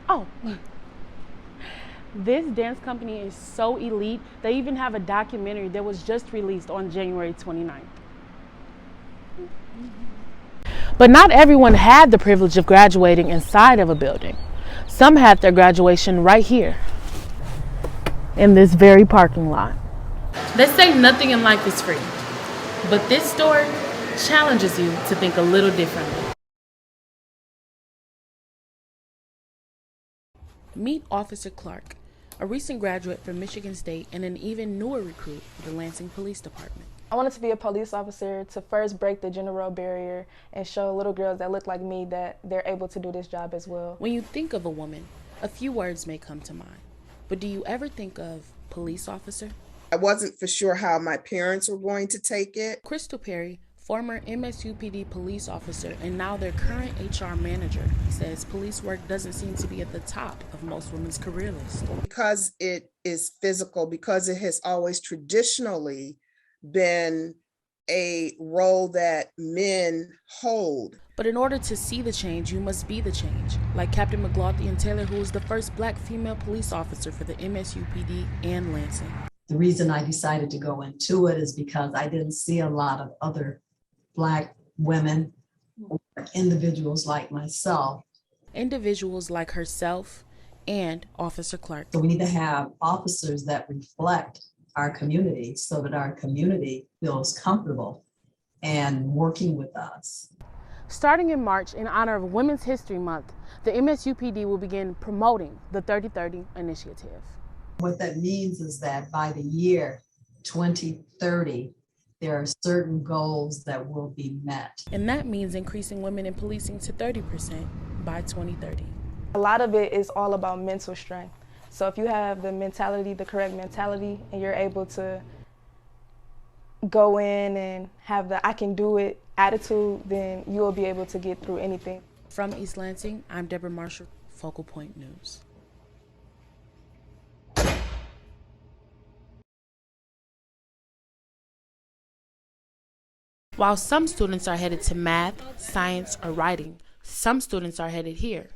Oh, this dance company is so elite, they even have a documentary that was just released on January 29th. But not everyone had the privilege of graduating inside of a building. Some had their graduation right here, in this very parking lot. They say nothing in life is free, but this story challenges you to think a little differently. Meet Officer Clark, a recent graduate from Michigan State and an even newer recruit for the Lansing Police Department. I wanted to be a police officer to first break the gender role barrier and show little girls that look like me that they're able to do this job as well. When you think of a woman, a few words may come to mind. But do you ever think of police officer? I wasn't for sure how my parents were going to take it. Crystal Perry, former MSUPD police officer and now their current HR manager, says police work doesn't seem to be at the top of most women's career lists. Because it is physical, because it has always traditionally been a role that men hold. But in order to see the change, you must be the change. Like Captain McLaughlin Taylor, who was the first Black female police officer for the MSUPD and Lansing. The reason I decided to go into it is because I didn't see a lot of other Black women or individuals like myself. Individuals like herself and Officer Clark. So we need to have officers that reflect our community so that our community feels comfortable and working with us. Starting in March, in honor of Women's History Month, the MSUPD will begin promoting the 3030 initiative. What that means is that by the year 2030, there are certain goals that will be met. And that means increasing women in policing to 30% by 2030. A lot of it is all about mental strength. So if you have the mentality, the correct mentality, and you're able to go in and have the I can do it attitude, then you will be able to get through anything. From East Lansing, I'm Deborah Marshall, Focal Point News. While some students are headed to math, science, or writing, some students are headed here,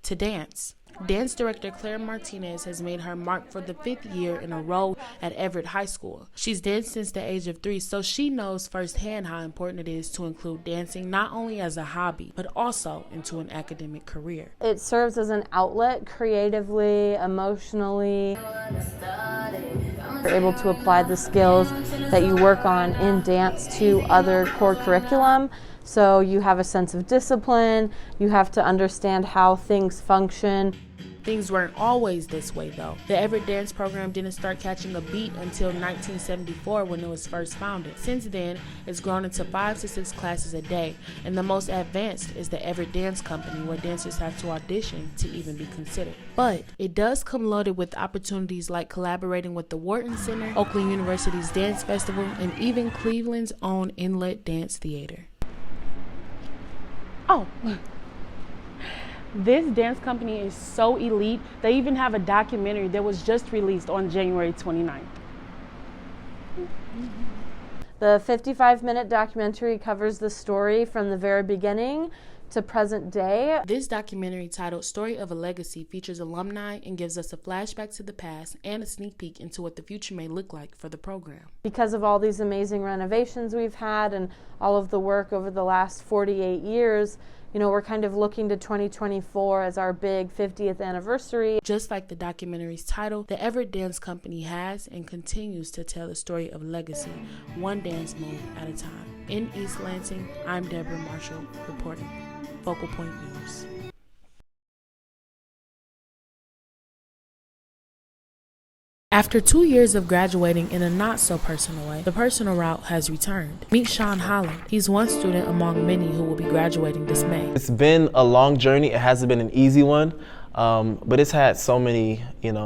to dance. Dance director Claire Martinez has made her mark for the 5th year in a row at Everett High School. She's danced since the age of 3, so she knows firsthand how important it is to include dancing not only as a hobby, but also into an academic career. It serves as an outlet creatively, emotionally. You're able to apply the skills that you work on in dance to other core curriculum. So you have a sense of discipline, you have to understand how things function. Things weren't always this way though. The Everett Dance program didn't start catching a beat until 1974 when it was first founded. Since then, it's grown into 5 to 6 classes a day, and the most advanced is the Everett Dance Company, where dancers have to audition to even be considered. But it does come loaded with opportunities like collaborating with the Wharton Center, Oakland University's Dance Festival, and even Cleveland's own Inlet Dance Theater. Oh, this dance company is so elite, they even have a documentary that was just released on January 29th. The 55-minute documentary covers the story from the very beginning to present day. This documentary, titled Story of a Legacy, features alumni and gives us a flashback to the past and a sneak peek into what the future may look like for the program. Because of all these amazing renovations we've had and all of the work over the last 48 years, we're kind of looking to 2024 as our big 50th anniversary. Just like the documentary's title, the Everett Dance Company has and continues to tell the story of legacy, one dance move at a time. In East Lansing, I'm Deborah Marshall, reporting Focal Point News. After 2 years of graduating in a not-so-personal way, the personal route has returned. Meet Sean Holland. He's one student among many who will be graduating this May. It's been a long journey. It hasn't been an easy one, but it's had so many,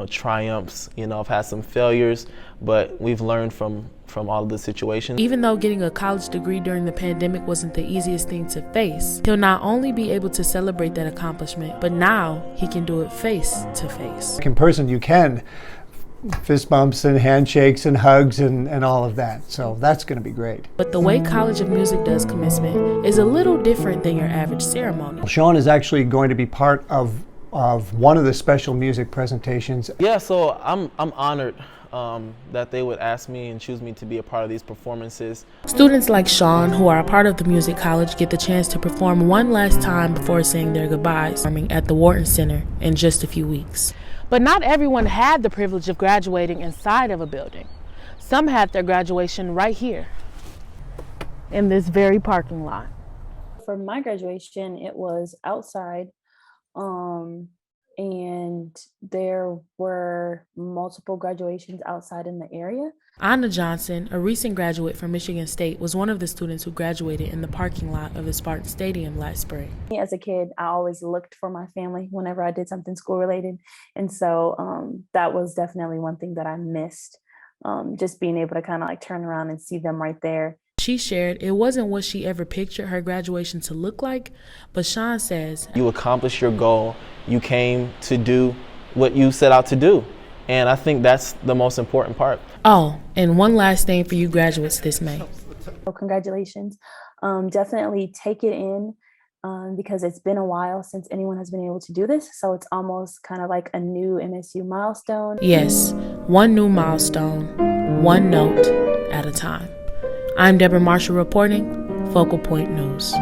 triumphs. I've had some failures, but we've learned from all of the situations. Even though getting a college degree during the pandemic wasn't the easiest thing to face, he'll not only be able to celebrate that accomplishment, but now he can do it face to face. In person, you can. Fist bumps and handshakes and hugs and all of that. So that's going to be great. But the way College of Music does commencement is a little different than your average ceremony. Sean is actually going to be part of of one of the special music presentations. Yeah, so I'm honored that they would ask me and choose me to be a part of these performances. Students like Sean, who are a part of the music college, get the chance to perform one last time before saying their goodbyes at the Wharton Center in just a few weeks. But not everyone had the privilege of graduating inside of a building. Some had their graduation right here in this very parking lot. For my graduation, it was outside, and there were multiple graduations outside in the area. Anna Johnson, a recent graduate from Michigan State, was one of the students who graduated in the parking lot of the Spartan Stadium last spring. As a kid, I always looked for my family whenever I did something school related. And so that was definitely one thing that I missed, just being able to kind of like turn around and see them right there. She shared it wasn't what she ever pictured her graduation to look like, but Sean says, you accomplished your goal. You came to do what you set out to do. And I think that's the most important part. Oh, and one last thing for you graduates this May. So congratulations. Definitely take it in because it's been a while since anyone has been able to do this. So it's almost kind of like a new MSU milestone. Yes, one new milestone, one note at a time. I'm Deborah Marshall reporting, Focal Point News.